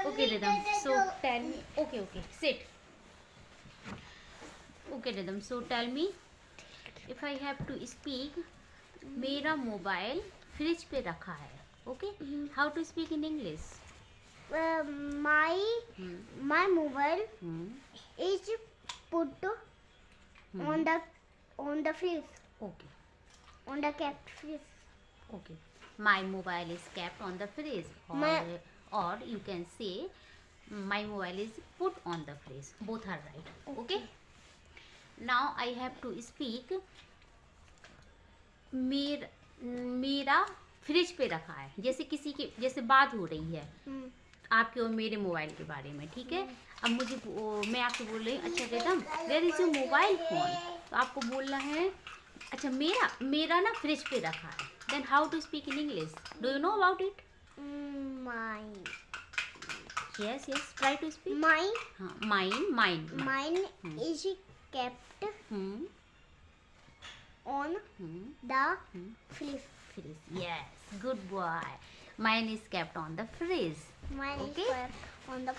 Okay, Rhythm. So tell me. Okay, okay. Sit. Okay, Rhythm. So tell me, if I have to speak, मेरा mobile fridge पे रखा है. Okay. How to speak in English? My my mobile is put on the fridge, Okay. on the kept fridge. Okay. My mobile is kept on the fridge, or you can say my mobile is put on the fridge. Both are right. Okay. Now I have to speak. मेरा fridge पे रखा है. जैसे किसी के जैसे बात हो रही है आपके और मेरे मोबाइल के बारे में. ठीक है. अब मुझे मैं आपको बोल रही हूँ, अच्छा rhythm where is your mobile phone. तो आपको बोलना है अच्छा मेरा ना फ्रिज पे रखा है. Then how to speak in English? Do you know about it? Mine. Yes yes try to speak. Mine. हाँ mine. Mine is kept on the fridge. Fridge. Yes, good boy. Mine is kept on the fridge. Mine Okay. is kept on the